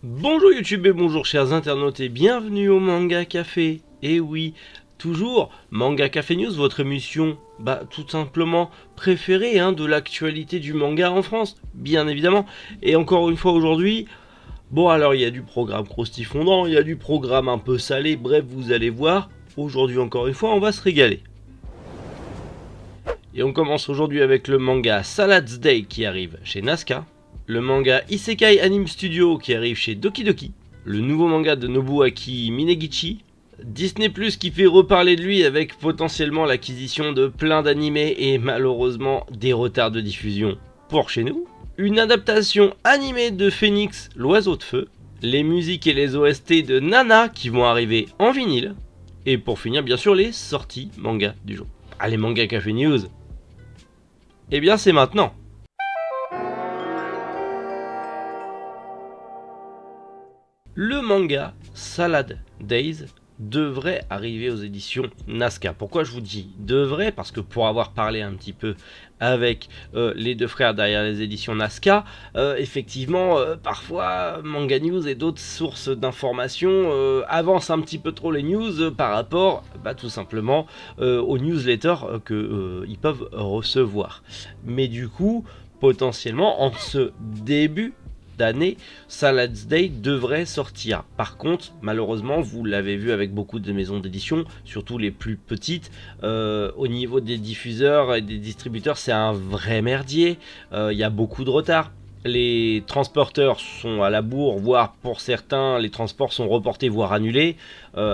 Bonjour YouTube et bonjour chers internautes et bienvenue au Manga Café. Et oui, toujours Manga Café News, votre émission tout simplement préférée de l'actualité du manga en France, bien évidemment. Et encore une fois aujourd'hui, alors il y a du programme croustifondant, il y a du programme un peu salé, bref vous allez voir, aujourd'hui encore une fois on va se régaler. Et on commence aujourd'hui avec le manga Salad's Day qui arrive chez Nazca, le manga Isekai Anime Studio qui arrive chez Doki Doki, le nouveau manga de Nobuaki Minegichi, Disney Plus qui fait reparler de lui avec potentiellement l'acquisition de plein d'animés et malheureusement des retards de diffusion pour chez nous, une adaptation animée de Phoenix l'oiseau de feu, les musiques et les OST de Nana qui vont arriver en vinyle, et pour finir bien sûr les sorties manga du jour. Allez, Manga Café News, eh bien c'est maintenant. Le manga Salad Days devrait arriver aux éditions Nazca. Pourquoi je vous dis devrait? Parce que pour avoir parlé un petit peu avec les deux frères derrière les éditions Nazca, effectivement, parfois Manga News et d'autres sources d'informations avancent un petit peu trop les news par rapport tout simplement aux newsletters qu'ils peuvent recevoir. Mais du coup, potentiellement, en ce début d'année, Salad's Day devrait sortir. Par contre, malheureusement, vous l'avez vu avec beaucoup de maisons d'édition, surtout les plus petites, au niveau des diffuseurs et des distributeurs, c'est un vrai merdier. Il y a beaucoup de retard. Les transporteurs sont à la bourre, voire pour certains, les transports sont reportés, voire annulés.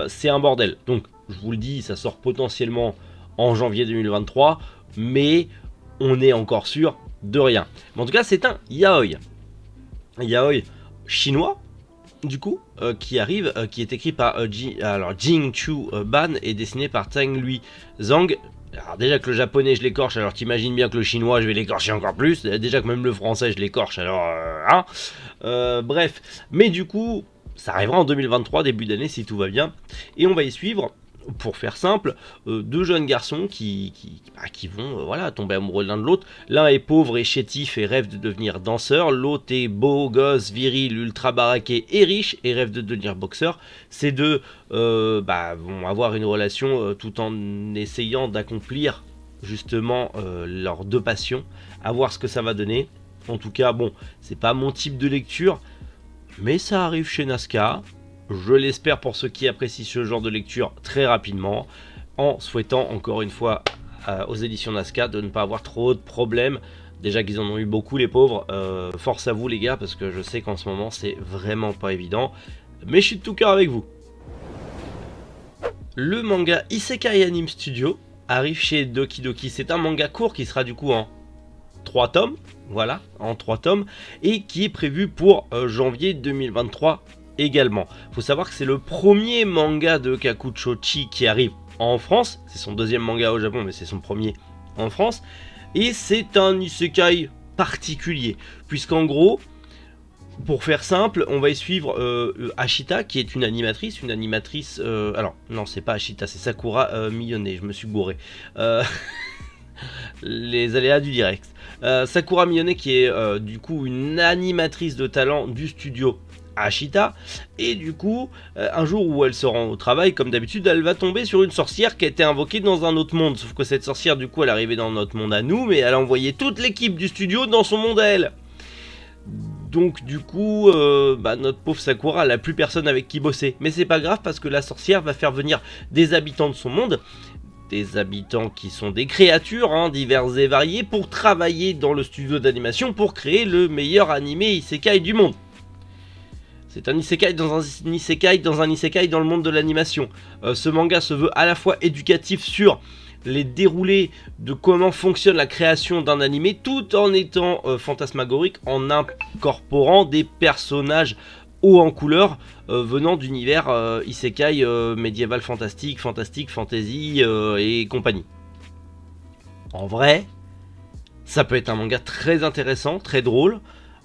C'est un bordel. Donc, je vous le dis, ça sort potentiellement en janvier 2023, mais on est encore sûr de rien. Mais en tout cas, c'est un yaoi. Yaoi chinois du coup qui arrive, qui est écrit par Jing Chu Ban et dessiné par Tang Lui Zhang. Alors déjà que le japonais je l'écorche, alors t'imagines bien que le chinois je vais l'écorcher encore plus, déjà que même le français je l'écorche, alors bref, mais du coup ça arrivera en 2023, début d'année si tout va bien, et on va y suivre, pour faire simple, deux jeunes garçons qui vont tomber amoureux l'un de l'autre. L'un est pauvre et chétif et rêve de devenir danseur. L'autre est beau, gosse, viril, ultra baraqué et riche et rêve de devenir boxeur. Ces deux vont avoir une relation tout en essayant d'accomplir justement leurs deux passions. À voir ce que ça va donner. En tout cas, c'est pas mon type de lecture, mais ça arrive chez Nazca. Je l'espère pour ceux qui apprécient ce genre de lecture très rapidement, en souhaitant encore une fois aux éditions Nazca de ne pas avoir trop de problèmes. Déjà qu'ils en ont eu beaucoup les pauvres, force à vous les gars, parce que je sais qu'en ce moment c'est vraiment pas évident, mais je suis de tout cœur avec vous. Le manga Isekai Anime Studio arrive chez Doki Doki. C'est un manga court qui sera du coup en 3 tomes, voilà, en 3 tomes, et qui est prévu pour janvier 2023 également. Faut savoir que c'est le premier manga de Kakuchochi qui arrive en France. C'est son deuxième manga au Japon, mais c'est son premier en France. Et c'est un isekai particulier, puisqu'en gros, pour faire simple, on va y suivre Ashita, qui est une animatrice. Alors, non, c'est pas Ashita, c'est Sakura Miyone, je me suis gouré. Les aléas du direct. Sakura Miyone, qui est du coup une animatrice de talent du studio Ashita, et du coup un jour où elle se rend au travail, comme d'habitude, elle va tomber sur une sorcière qui a été invoquée dans un autre monde, sauf que cette sorcière du coup elle arrivait dans notre monde à nous, mais elle a envoyé toute l'équipe du studio dans son monde à elle. Donc du coup notre pauvre Sakura, elle a plus personne avec qui bosser, mais c'est pas grave parce que la sorcière va faire venir des habitants de son monde, des habitants qui sont des créatures diverses et variées, pour travailler dans le studio d'animation pour créer le meilleur animé isekai du monde. C'est un isekai dans un isekai dans un isekai dans le monde de l'animation. Ce manga se veut à la fois éducatif sur les déroulés de comment fonctionne la création d'un animé, tout en étant fantasmagorique, en incorporant des personnages haut en couleur venant d'univers isekai médiéval fantastique, fantasy et compagnie. En vrai, ça peut être un manga très intéressant, très drôle,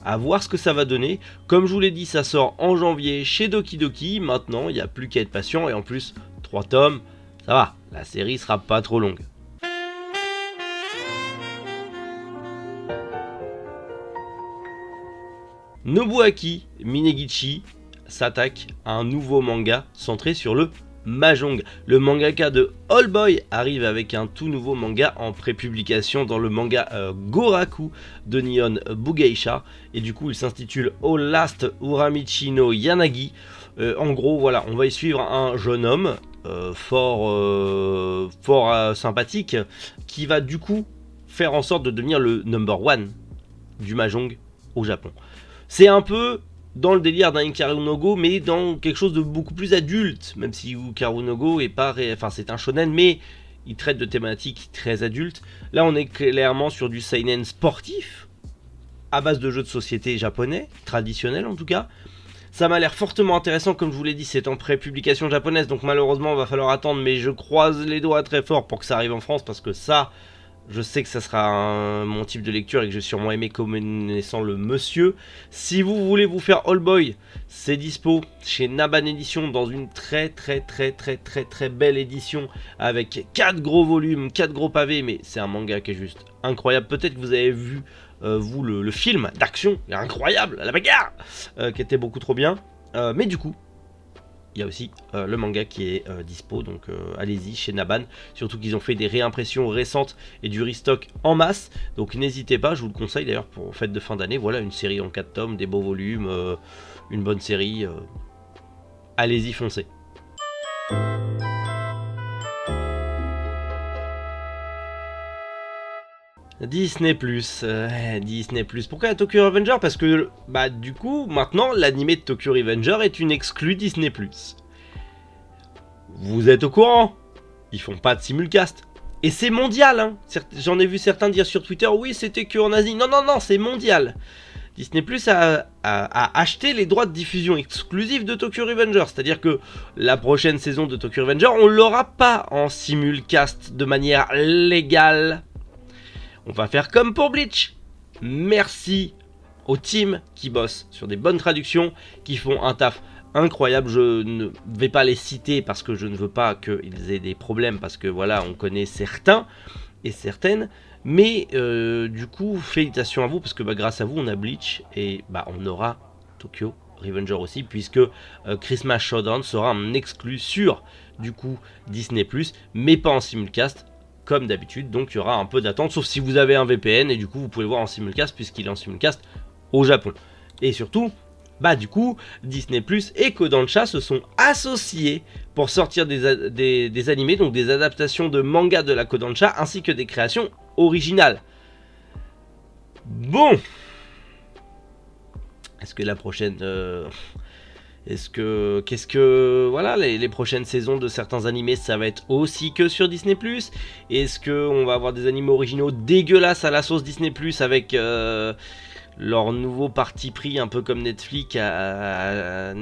à voir ce que ça va donner. Comme je vous l'ai dit, ça sort en janvier chez Doki Doki. Maintenant, il n'y a plus qu'à être patient. Et en plus, 3 tomes, ça va. La série sera pas trop longue. Nobuaki Minegichi s'attaque à un nouveau manga centré sur le Mahjong. Le mangaka de All Boy arrive avec un tout nouveau manga en prépublication dans le manga Goraku de Nihon Bugeisha, et du coup il s'intitule All Last Uramichi no Yanagi. En gros voilà, on va y suivre un jeune homme fort sympathique qui va du coup faire en sorte de devenir le number one du Mahjong au Japon. C'est un peu dans le délire d'un Hikaru no Go, mais dans quelque chose de beaucoup plus adulte, même si Hikaru no Go est pas enfin c'est un shonen, mais il traite de thématiques très adultes. Là on est clairement sur du seinen sportif à base de jeux de société japonais, traditionnels en tout cas. Ça m'a l'air fortement intéressant, comme je vous l'ai dit, c'est en pré-publication japonaise, donc malheureusement il va falloir attendre, mais je croise les doigts très fort pour que ça arrive en France, parce que ça, je sais que ça sera mon type de lecture et que j'ai sûrement aimé connaissant le monsieur. Si vous voulez vous faire All Boy, c'est dispo chez Naban Edition dans une très belle édition avec 4 gros volumes, 4 gros pavés, mais c'est un manga qui est juste incroyable. Peut-être que vous avez vu vous le film d'action, incroyable, la bagarre, qui était beaucoup trop bien. Mais du coup, il y a aussi le manga qui est dispo, donc allez-y chez Naban, surtout qu'ils ont fait des réimpressions récentes et du restock en masse, donc n'hésitez pas, je vous le conseille d'ailleurs pour fête de fin d'année. Voilà, une série en 4 tomes, des beaux volumes, une bonne série, allez-y, foncez. Disney+, Disney+. Pourquoi Tokyo Revenger? Parce que, bah, du coup, maintenant, l'animé de Tokyo Revenger est une exclue Disney+. Vous êtes au courant? Ils font pas de simulcast. Et c'est mondial, hein. J'en ai vu certains dire sur Twitter, oui, c'était que en Asie. Non, c'est mondial. Disney+ a acheté les droits de diffusion exclusifs de Tokyo Revenger. C'est-à-dire que la prochaine saison de Tokyo Revenger, on l'aura pas en simulcast de manière légale. On va faire comme pour Bleach. Merci aux teams qui bossent sur des bonnes traductions, qui font un taf incroyable. Je ne vais pas les citer parce que je ne veux pas qu'ils aient des problèmes, parce que voilà, on connaît certains et certaines. Mais du coup, félicitations à vous, parce que bah, grâce à vous, on a Bleach et bah, on aura Tokyo Revenger aussi, puisque Christmas Showdown sera un exclu sur du coup Disney+, mais pas en simulcast. Comme d'habitude, donc il y aura un peu d'attente, sauf si vous avez un VPN, et du coup vous pouvez le voir en simulcast, puisqu'il est en simulcast au Japon. Et surtout, bah du coup, Disney+ et Kodansha se sont associés pour sortir des animés, donc des adaptations de manga de la Kodansha, ainsi que des créations originales. Bon, est-ce que la prochaine... Qu'est-ce que voilà, les prochaines saisons de certains animés, ça va être aussi que sur Disney+? Est-ce qu'on va avoir des animés originaux dégueulasses à la sauce Disney+, avec leur nouveau parti pris, un peu comme Netflix a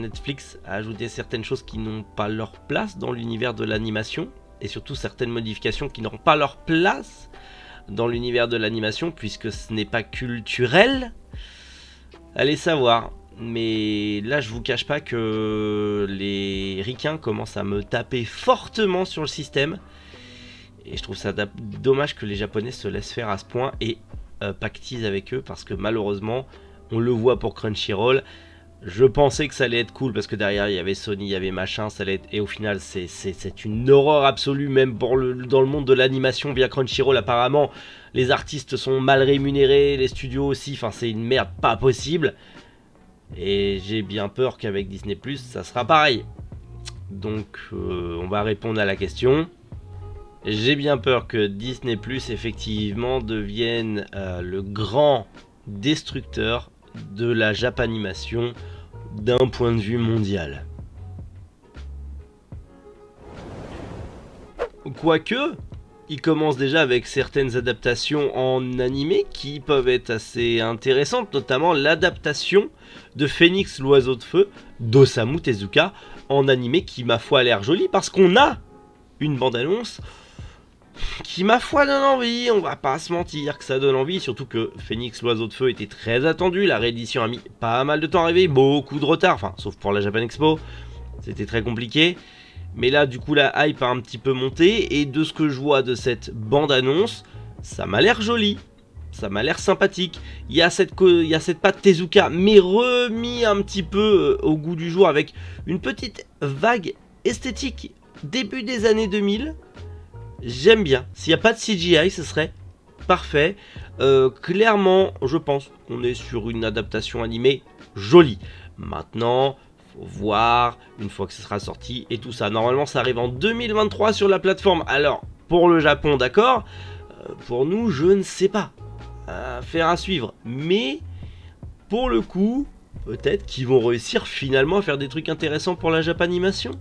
ajouté certaines choses qui n'ont pas leur place dans l'univers de l'animation, et surtout certaines modifications qui n'auront pas leur place dans l'univers de l'animation, puisque ce n'est pas culturel? Allez savoir. Mais là, je vous cache pas que les ricains commencent à me taper fortement sur le système. Et je trouve ça dommage que les Japonais se laissent faire à ce point et pactisent avec eux. Parce que malheureusement, on le voit pour Crunchyroll. Je pensais que ça allait être cool parce que derrière, il y avait Sony, il y avait machin. Ça allait être... Et au final, c'est une horreur absolue, même dans le monde de l'animation via Crunchyroll. Apparemment, les artistes sont mal rémunérés, les studios aussi. Enfin, c'est une merde pas possible. Et j'ai bien peur qu'avec Disney+, ça sera pareil. Donc, on va répondre à la question. J'ai bien peur que Disney+, effectivement, devienne le grand destructeur de la Japanimation d'un point de vue mondial. Quoique, il commence déjà avec certaines adaptations en animé qui peuvent être assez intéressantes, notamment l'adaptation de Phoenix l'oiseau de feu d'Osamu Tezuka en animé qui, ma foi, a l'air jolie parce qu'on a une bande-annonce qui, ma foi, donne envie. On va pas se mentir que ça donne envie, surtout que Phoenix l'oiseau de feu était très attendu. La réédition a mis pas mal de temps à arriver, beaucoup de retard, enfin, sauf pour la Japan Expo, c'était très compliqué. Mais là, du coup, la hype a un petit peu monté. Et de ce que je vois de cette bande-annonce, ça m'a l'air joli. ça m'a l'air sympathique. Il y a cette patte Tezuka, mais remis un petit peu au goût du jour avec une petite vague esthétique début des années 2000. J'aime bien. S'il n'y a pas de CGI, ce serait parfait. Clairement, je pense qu'on est sur une adaptation animée jolie. Maintenant, faut voir une fois que ce sera sorti et tout ça. Normalement, ça arrive en 2023 sur la plateforme. Alors, pour le Japon, d'accord. Pour nous, je ne sais pas. Faire à suivre. Mais, pour le coup, peut-être qu'ils vont réussir finalement à faire des trucs intéressants pour la Japanimation.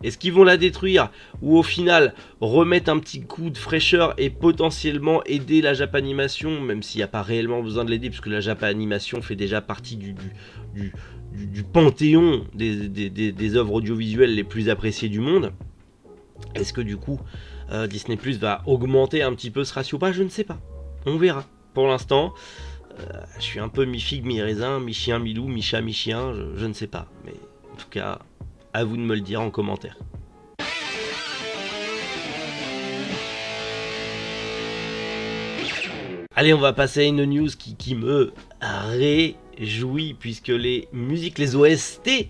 Est-ce qu'ils vont la détruire ou au final remettre un petit coup de fraîcheur et potentiellement aider la Japanimation, même s'il n'y a pas réellement besoin de l'aider puisque la Japanimation fait déjà partie du panthéon des œuvres audiovisuelles les plus appréciées du monde. Est-ce que du coup Disney Plus va augmenter un petit peu ce ratio? Pas, je ne sais pas. On verra. Pour l'instant, je suis un peu mi-figue, mi-raisin, mi-chien, mi-loup, mi-chat, mi-chien, je ne sais pas. Mais en tout cas, à vous de me le dire en commentaire. Allez, on va passer à une news qui me réjouit puisque les musiques, les OST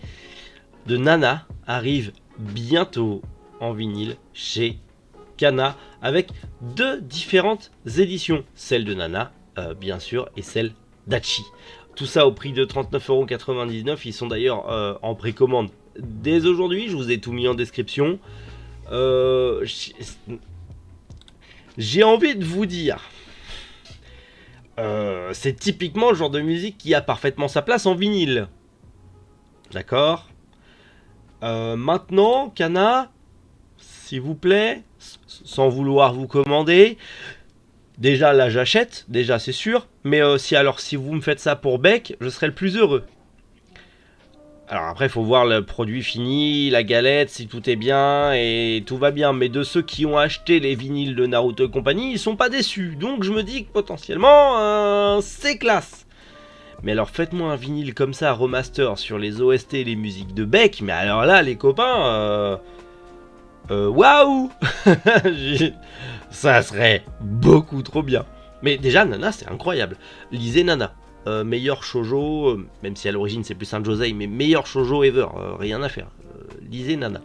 de Nana arrivent bientôt en vinyle chez Kana avec deux différentes éditions, celle de Nana bien sûr et celle d'Hachi. Tout ça au prix de 39,99 €. Ils sont d'ailleurs en précommande dès aujourd'hui, je vous ai tout mis en description. J'ai envie de vous dire, c'est typiquement le genre de musique qui a parfaitement sa place en vinyle. D'accord. Maintenant, Kana, s'il vous plaît, sans vouloir vous commander, déjà là j'achète, déjà c'est sûr, mais si vous me faites ça pour Beck, je serai le plus heureux. Alors après, il faut voir le produit fini, la galette, si tout est bien et tout va bien. Mais de ceux qui ont acheté les vinyles de Naruto et compagnie, ils sont pas déçus. Donc je me dis que potentiellement, c'est classe. Mais alors faites-moi un vinyle comme ça, remaster sur les OST et les musiques de Beck. Mais alors là, les copains, waouh ça serait beaucoup trop bien. Mais déjà, Nana, c'est incroyable. Lisez Nana. Meilleur shoujo, même si à l'origine c'est plus un josei, mais meilleur shoujo ever, rien à faire. Lisez Nana.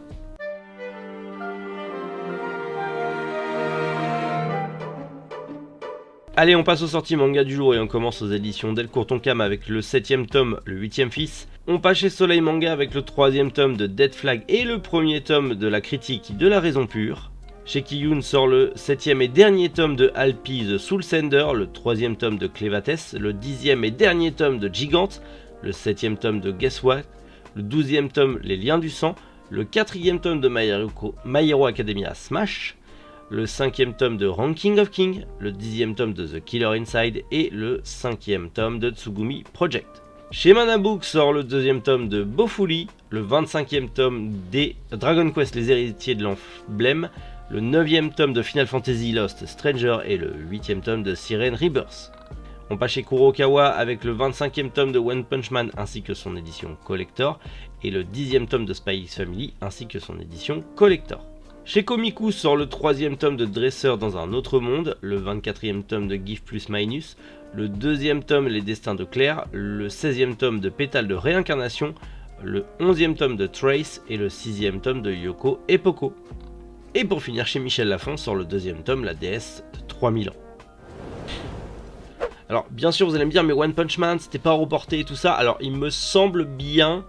Allez, on passe aux sorties manga du jour et on commence aux éditions Delcourt Tonkam avec le 7ème tome, le 8ème fils. On passe chez Soleil Manga avec le 3ème tome de Dead Flag et le 1er tome de la critique de la raison pure. Chez Kiyun sort le 7ème et dernier tome de Alpi The Soul Sender, le 3ème tome de Clévates, le 10ème et dernier tome de Gigante, le 7ème tome de Guess What, le 12ème tome Les Liens du Sang, le 4ème tome de My Hero Academia Smash, le 5ème tome de Ranking of King, le 10ème tome de The Killer Inside et le 5ème tome de Tsugumi Project. Chez Manabook sort le 2ème tome de Bofuli, le 25ème tome des Dragon Quest Les Héritiers de l'Emblème, le 9ème tome de Final Fantasy Lost Stranger et le 8ème tome de Siren Rebirth. On passe chez Kurokawa avec le 25ème tome de One Punch Man ainsi que son édition collector et le 10ème tome de Spy X Family ainsi que son édition collector. Chez Komiku sort le 3ème tome de Dresser dans un autre monde, le 24ème tome de Gift plus Minus, le 2ème tome Les Destins de Claire, le 16ème tome de Pétale de Réincarnation, le 11ème tome de Trace et le 6ème tome de Yoko et Poco. Et pour finir, chez Michel Lafon sort le 2ème tome, La déesse de 3000 ans. Alors bien sûr vous allez me dire mais One Punch Man c'était pas reporté et tout ça. Alors il me semble bien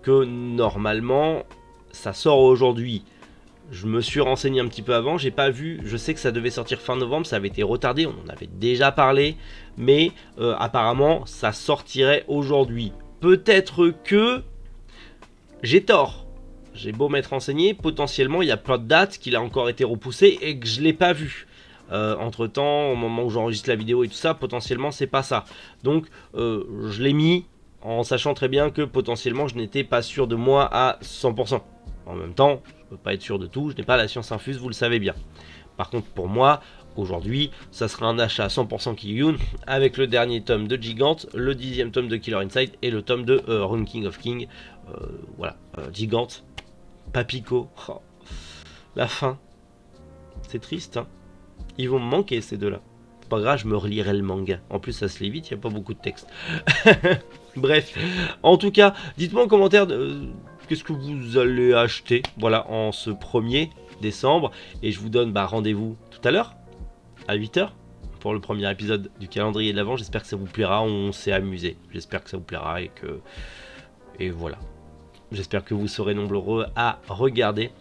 que normalement ça sort aujourd'hui. Je me suis renseigné un petit peu avant, j'ai pas vu, je sais que ça devait sortir fin novembre, ça avait été retardé, on en avait déjà parlé, mais apparemment ça sortirait aujourd'hui. Peut-être que j'ai tort, j'ai beau m'être renseigné, potentiellement il y a plein de dates qu'il a encore été repoussé et que je l'ai pas vu. Entre temps, au moment où j'enregistre la vidéo et tout ça, potentiellement c'est pas ça. Donc je l'ai mis en sachant très bien que potentiellement je n'étais pas sûr de moi à 100%. En même temps, je peux pas être sûr de tout, je n'ai pas la science infuse, vous le savez bien. Par contre pour moi, aujourd'hui, ça sera un achat à 100% Kiyun avec le dernier tome de Gigante, le 10ème tome de Killer Inside et le tome de Ranking of King. Voilà, Gigante, Papico, oh, la fin, c'est triste hein. Ils vont me manquer ces deux-là. Faut pas grave, je me relirai le manga. En plus, ça se lit vite, il n'y a pas beaucoup de texte. Bref, en tout cas, dites-moi en commentaire qu'est-ce que vous allez acheter, voilà, en ce 1er décembre. Et je vous donne rendez-vous tout à l'heure, à 8 h, pour le premier épisode du calendrier de l'Avent. J'espère que ça vous plaira, on s'est amusé. J'espère que ça vous plaira et voilà. J'espère que vous serez nombreux à regarder.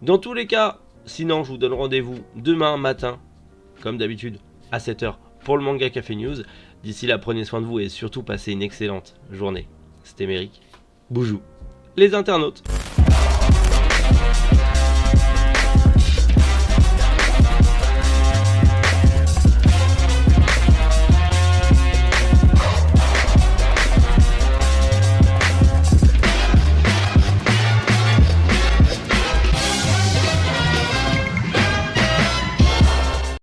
Dans tous les cas, sinon je vous donne rendez-vous demain matin, comme d'habitude, à 7 h pour le Manga Café News. D'ici là, prenez soin de vous et surtout passez une excellente journée. C'était Méric. Boujou, les internautes.